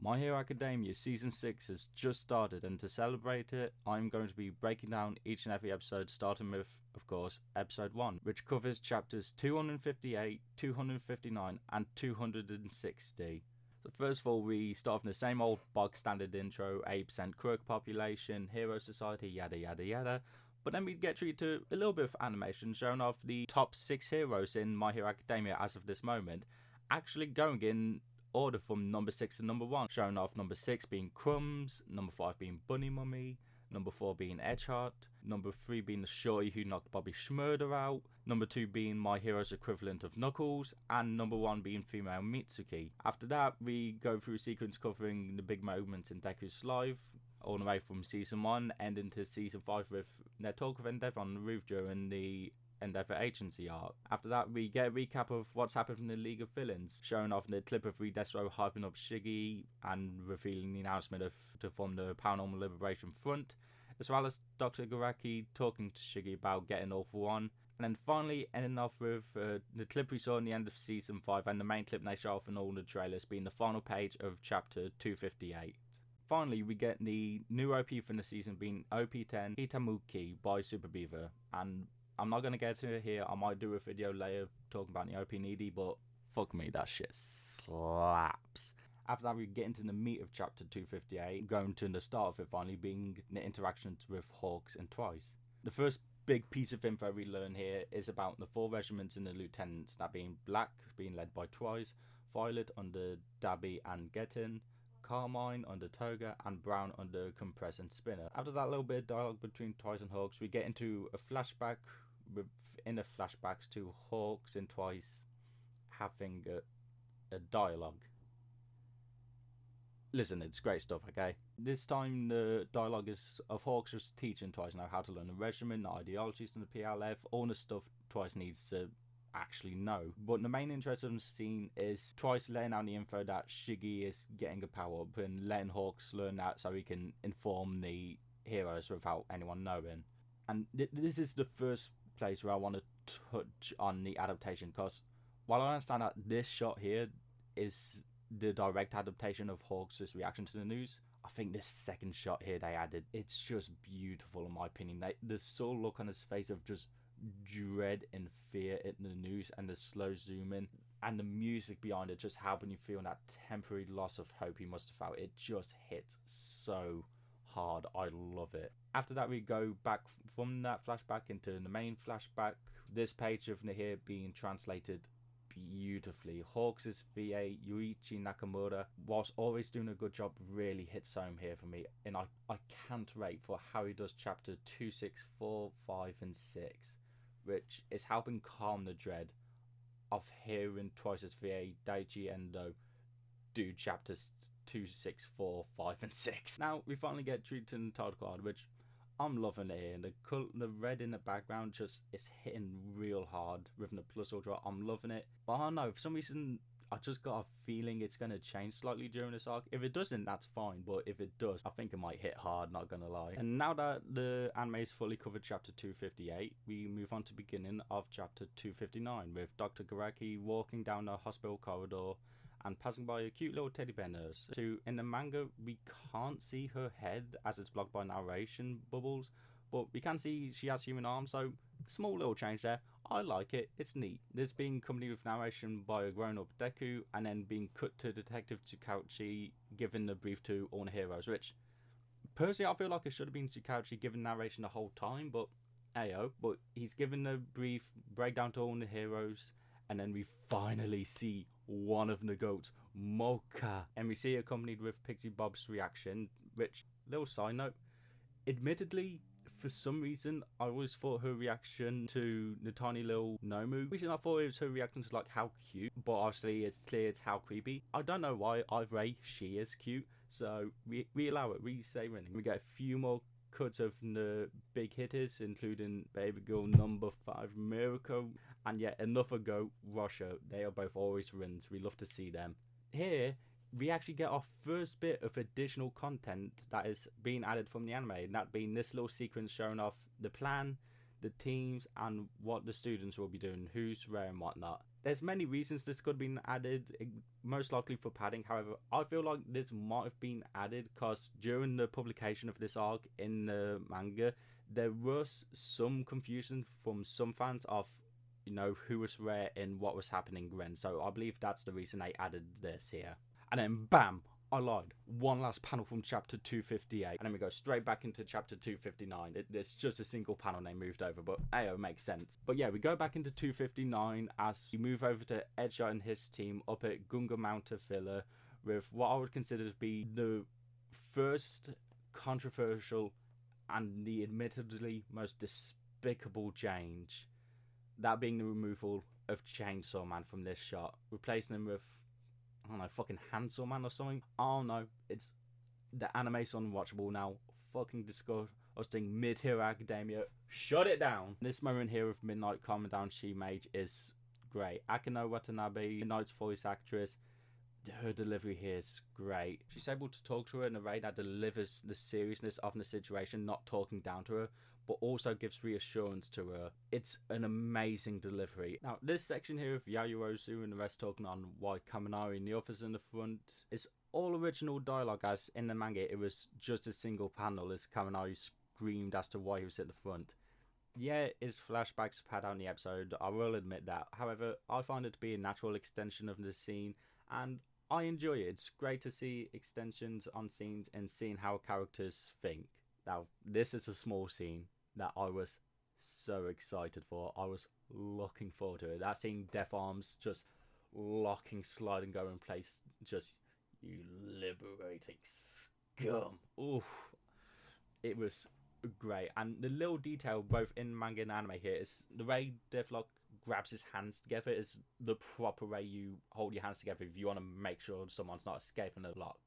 My Hero Academia Season 6 has just started, and to celebrate it, I'm going to be breaking down each and every episode, starting with, of course, Episode 1, which covers chapters 258, 259, and 260. So first of all, we start from the same old bog standard intro, 8% Crook population, hero society, yada yada yada. But then we get treated to a little bit of animation showing off the top 6 heroes in My Hero Academia as of this moment, actually going in order from number 6 to number 1, showing off number 6 being Crumbs, number 5 being Bunny Mummy, number 4 being Edgeheart, number 3 being the shorty who knocked Bobby Schmurder out, number 2 being my hero's equivalent of Knuckles, and number 1 being female Mitsuki. After that, we go through a sequence covering the big moments in Deku's life, all the way from Season 1, ending to Season 5 with their talk of Endeavor on the roof during the Endeavor Agency arc. After that, we get a recap of what's happened from the League of Villains, showing off the clip of Redestro hyping up Shiggy and revealing the announcement to form the Paranormal Liberation Front, as well as Dr. Garaki talking to Shiggy about getting All For One, and then finally ending off with the clip we saw in the end of Season 5 and the main clip they show off in all the trailers being the final page of Chapter 258. Finally, we get the new OP from the season being OP10 Hitamuki by Super Beaver, and I'm not going to get to it here. I might do a video later talking about the OP Needy, but fuck me, that shit slaps. After that, we get into the meat of Chapter 258, going to the start of it finally being the interactions with Hawks and Twice. The first big piece of info we learn here is about the 4 regiments and the lieutenants, that being Black, being led by Twice, Violet under Dabby and Gettin, Carmine under Toga, and Brown under Compress and Spinner. After that little bit of dialogue between Twice and Hawks, we get into a flashback with inner flashbacks to Hawks and Twice having a dialogue. Listen, it's great stuff, okay? This time the dialogue is of Hawks just teaching Twice now how to learn the regiment, the ideologies and the PLF, all the stuff Twice needs to actually know. But the main interest of the scene is Twice letting out the info that Shiggy is getting a power up and letting Hawks learn that so he can inform the heroes without anyone knowing. And this is the first place where I want to touch on the adaptation, because while I understand that this shot here is the direct adaptation of Hawks' reaction to the news, I think this second shot here they added, it's just beautiful in my opinion. The sort of look on his face of just dread and fear in the news, and the slow zoom in and the music behind it just helping you feel that temporary loss of hope he must have felt. It just hits so hard. I love it. After that, we go back from that flashback into the main flashback. This page of Nahir being translated beautifully. Hawks' VA Yuichi Nakamura, whilst always doing a good job, really hits home here for me, and I can't wait for how he does chapter 2, 6, 4, 5 and 6, which is helping calm the dread of hearing Twice's VA Daichi Endo do chapters 2, 6, 4, 5 and 6. Now we finally get treated to the title card, which I'm loving it here. The red in the background just is hitting real hard with the plus ultra. I'm loving it. But I don't know, for some reason I just got a feeling it's going to change slightly during this arc. If it doesn't, that's fine, but if it does, I think it might hit hard, not gonna lie. And now that the anime is fully covered chapter 258, we move on to the beginning of chapter 259 with Dr. Garaki walking down the hospital corridor and passing by a cute little teddy bear nurse. In the manga, we can't see her head as it's blocked by narration bubbles, but we can see she has human arms, so small little change there. I like it, it's neat. This being accompanied with narration by a grown-up Deku, and then being cut to Detective Tsukauchi giving the brief to all the heroes, which personally I feel like it should have been Tsukauchi giving narration the whole time, but ayo. But he's given the brief breakdown to all the heroes, and then we finally see one of the goats, Mocha, and we see it accompanied with Pixie Bob's reaction, which, little side note, admittedly, for some reason, I always thought her reaction to the tiny little Nomu, reason I thought it was her reacting to like how cute, but obviously it's clear it's how creepy. I don't know why, either way, she is cute, so we allow it, we say running. We get a few more cuts of the big hitters, including Baby Girl number 5 Miracle, and yet another goat, Russia. They are both always runs, we love to see them. Here, we actually get our first bit of additional content that is being added from the anime, and that being this little sequence showing off the plan, the teams, and what the students will be doing, who's where and whatnot. There's many reasons this could have been added, most likely for padding. However, I feel like this might have been added because during the publication of this arc in the manga, there was some confusion from some fans of, you know, who was where and what was happening when. So I believe that's the reason they added this here. And then bam, I lied. One last panel from chapter 258, and then we go straight back into chapter 259. It's just a single panel they moved over, but hey, it makes sense. But yeah, we go back into 259 as we move over to Edgar and his team up at Gunga Mountain Villa with what I would consider to be the first controversial and the admittedly most despicable change. That being the removal of Chainsaw Man from this shot, replacing him with, I don't know, fucking Hansel Man or something. I don't know. It's the anime's unwatchable now. Fucking disgusting. Mid-Hero Academia. Shut it down. This moment here of Midnight calming down She-Mage is great. Akino Watanabe, Midnight's voice actress, her delivery here is great. She's able to talk to her in a way that delivers the seriousness of the situation, not talking down to her, but also gives reassurance to her. It's an amazing delivery. Now, this section here of Yayorozu and the rest talking on why Kaminari and the others in the front is all original dialogue, as in the manga it was just a single panel as Kaminari screamed as to why he was at the front. Yeah, it's flashbacks pad out in the episode, I will admit that. However, I find it to be a natural extension of the scene, and I enjoy it. It's great to see extensions on scenes and seeing how characters think. Now, this is a small scene that I was so excited for. I was looking forward to it. That scene, Death Arms, just locking, sliding, go in place. Just, you liberating scum. Oof. It was great. And the little detail, both in manga and anime here, is the way Deathlock grabs his hands together is the proper way you hold your hands together if you want to make sure someone's not escaping the lock.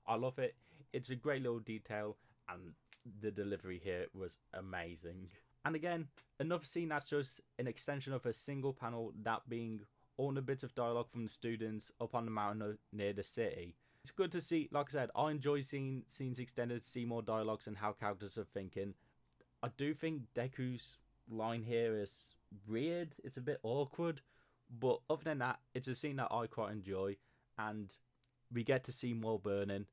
I love it. It's a great little detail, and the delivery here was amazing. And again, another scene that's just an extension of a single panel, that being all the bits of dialogue from the students up on the mountain near the city. It's good to see, like I said, I enjoy seeing scenes extended, see more dialogues and how characters are thinking. I do think Deku's line here is weird, it's a bit awkward, but other than that, it's a scene that I quite enjoy, and we get to see more burning.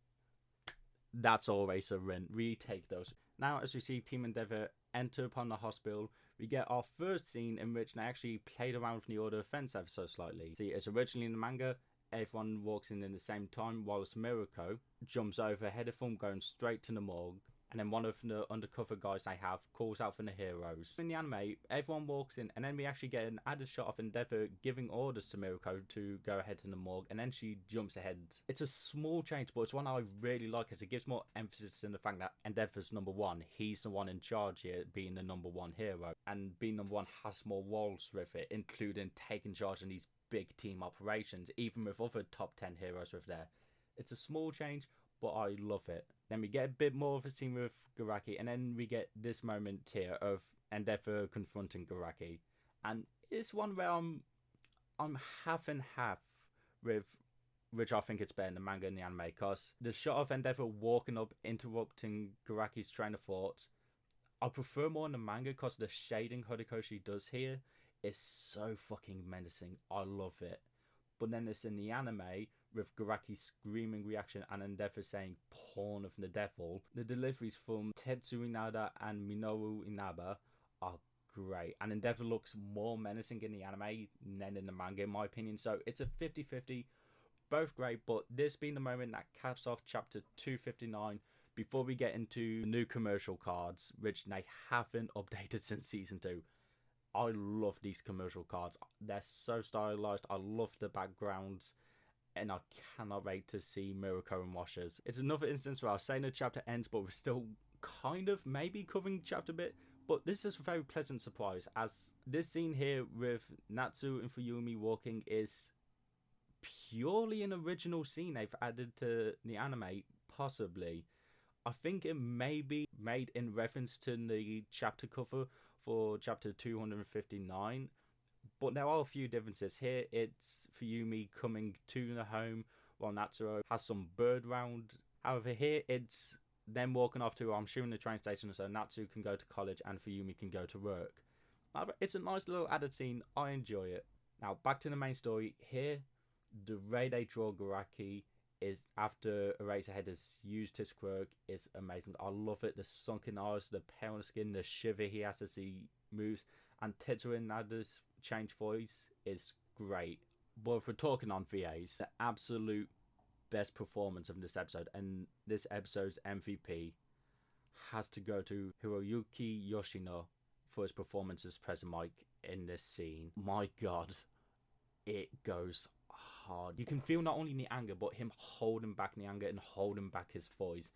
That's always a win. Retake those. Now, as we see Team Endeavor enter upon the hospital, we get our first scene in which they actually played around with the order of offense ever so slightly. See, it's originally in the manga, everyone walks in the same time, whilst Mirako jumps over ahead of them, going straight to the morgue. And then one of the undercover guys they have calls out for the heroes. In the anime, everyone walks in, and then we actually get an added shot of Endeavor giving orders to Mirako to go ahead to the morgue, and then she jumps ahead. It's a small change, but it's one I really like, as it gives more emphasis in the fact that Endeavor's number one. He's the one in charge here, being the number one hero. And being number one has more roles with it, including taking charge in these big team operations, even with other top 10 heroes with there. It's a small change, but I love it. Then we get a bit more of a scene with Garaki, and then we get this moment here of Endeavor confronting Garaki. And it's one where I'm half and half with which I think it's better in the manga and the anime, because the shot of Endeavor walking up, interrupting Garaki's train of thoughts, I prefer more in the manga because the shading Horikoshi does here is so fucking menacing. I love it. But then it's in the anime with Garaki's screaming reaction and Endeavor saying "Pawn of the Devil." The deliveries from Tetsu Inada and Minoru Inaba are great, and Endeavor looks more menacing in the anime than in the manga, in my opinion. So it's a 50-50, both great, but this being the moment that caps off chapter 259 before we get into new commercial cards, which they haven't updated since season 2. I love these commercial cards. They're so stylized. I love the backgrounds, and I cannot wait to see Mirako and Washers. It's another instance where I was saying the chapter ends, but we're still kind of maybe covering chapter bit. But this is a very pleasant surprise, as this scene here with Natsu and Fuyumi walking is purely an original scene they've added to the anime, possibly. I think it may be made in reference to the chapter cover for chapter 259, but there are a few differences. Here it's Fuyumi coming to the home while Natsuo has some bird round. However, here it's them walking off to, I'm assuming, the train station, so Natsu can go to college and Fuyumi can go to work. However, it's a nice little added scene. I enjoy it. Now back to the main story here. The way they draw Garaki is after Eraserhead has used his quirk is amazing. I love it. The sunken eyes, the pale skin, the shiver he has as he moves, and Tetsuya Nada's change voice is great. But if we're talking on VAs, the absolute best performance of this episode, and this episode's MVP, has to go to Hiroyuki Yoshino for his performance as President Mike in this scene. My god, it goes hard. You can feel not only the anger, but him holding back the anger and holding back his voice.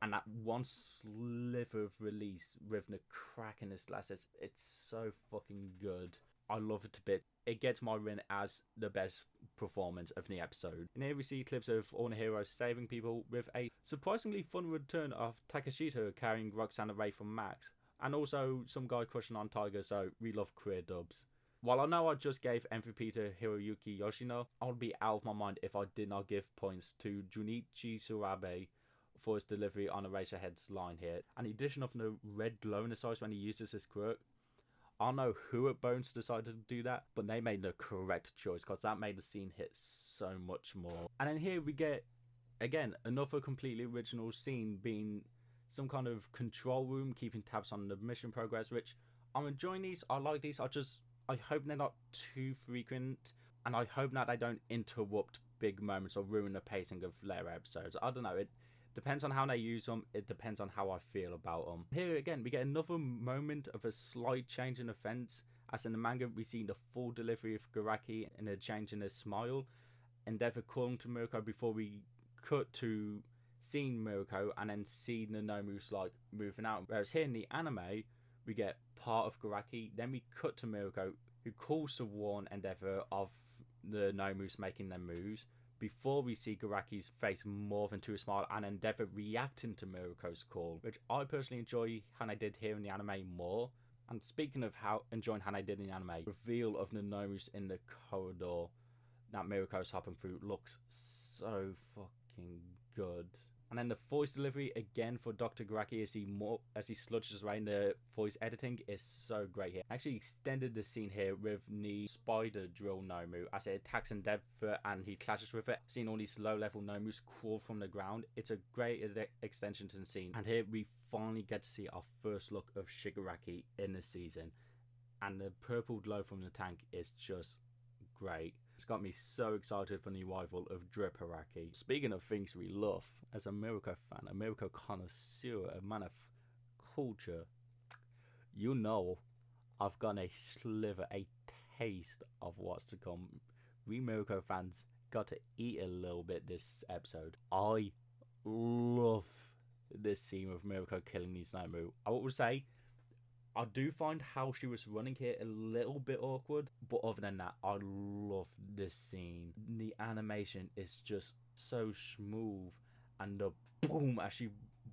And that one sliver of release with the crack in his glasses, it's so fucking good. I love it a bit. It gets my win as the best performance of the episode. And here we see clips of all the heroes saving people with a surprisingly fun return of Takashito carrying Roxanne away from Max. And also some guy crushing on Tiger, so we love queer dubs. While I know I just gave MVP to Hiroyuki Yoshino, I would be out of my mind if I did not give points to Junichi Surabe for his delivery on Eraserhead's line here. And the addition of the red glow in his eyes when he uses his quirk. I don't know who at Bones decided to do that, but they made the correct choice because that made the scene hit so much more. And then here we get, again, another completely original scene being some kind of control room, keeping tabs on the mission progress, which I'm enjoying these. I like these. I hope they're not too frequent, and I hope that they don't interrupt big moments or ruin the pacing of later episodes. I don't know. It depends on how they use them. It depends on how I feel about them. Here again, we get another moment of a slight change in offense. As in the manga, we see the full delivery of Garaki and a change in his smile. Endeavor calling to Mirko before we cut to seeing Mirko and then seeing the Nomus like moving out. Whereas here in the anime, we get part of Garaki, then we cut to Mirko, who calls to warn Endeavor of the Nomus making their moves, before we see Garaki's face morph into a smile and Endeavor reacting to Mirko's call, which I personally enjoy how they did here in the anime more. And speaking of how enjoying how they did in the anime, reveal of the Nomus in the corridor that Mirko's hopping through looks so fucking good. And then the voice delivery again for Dr. Garaki as he sludges around. The voice editing is so great here. I actually extended the scene here with the spider drill Nomu as it attacks Endeavor and he clashes with it. Seeing all these low level Nomus crawl from the ground. It's a great extension to the scene. And here we finally get to see our first look of Shigaraki in the season. And the purple glow from the tank is just great. It's got me so excited for the arrival of Drip Haraki. Speaking of things we love, as a Mirko fan, a Mirko connoisseur, a man of culture, you know I've got a sliver, a taste of what's to come. We Mirko fans got to eat a little bit this episode. I love this scene of Mirko killing these Nomu. I would say I do find how she was running here a little bit awkward, but other than that, I love this scene. The animation is just so smooth, and the boom as she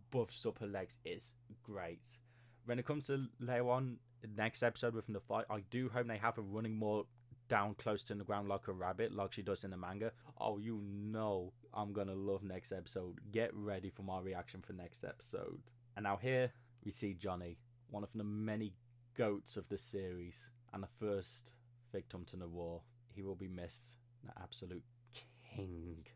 buffs up her legs is great. When it comes to later on, next episode within the fight, I do hope they have her running more down close to the ground like a rabbit, like she does in the manga. Oh, you know I'm gonna love next episode. Get ready for my reaction for next episode. And now here we see Johnny, one of the many goats of the series and the first victim to the war. He will be missed. An absolute king.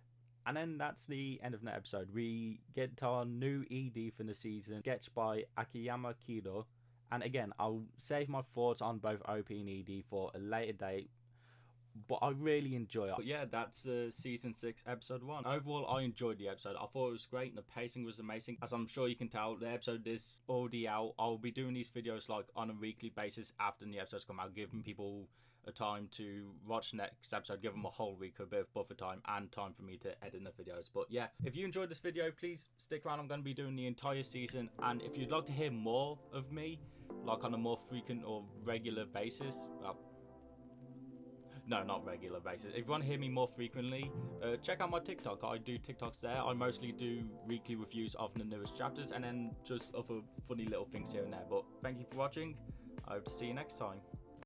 And then that's the end of the episode. We get our new ED for the season, sketched by Akiyama Kido. And again, I'll save my thoughts on both OP and ED for a later date, but I really enjoy it. But yeah, that's season 6 episode 1. Overall, I enjoyed the episode. I thought it was great and the pacing was amazing. As I'm sure you can tell, the episode is already out. I'll be doing these videos like on a weekly basis after the episodes come out, giving people a time to watch the next episode, give them a whole week, a bit of buffer time and time for me to edit the videos. But yeah, if you enjoyed this video, please stick around. I'm going to be doing the entire season, and if you'd like to hear more of me, like on a more frequent or regular basis, well, no, not regular basis. If you want to hear me more frequently, check out my TikTok. I do TikToks there. I mostly do weekly reviews of the newest chapters and then just other funny little things here and there. But thank you for watching. I hope to see you next time.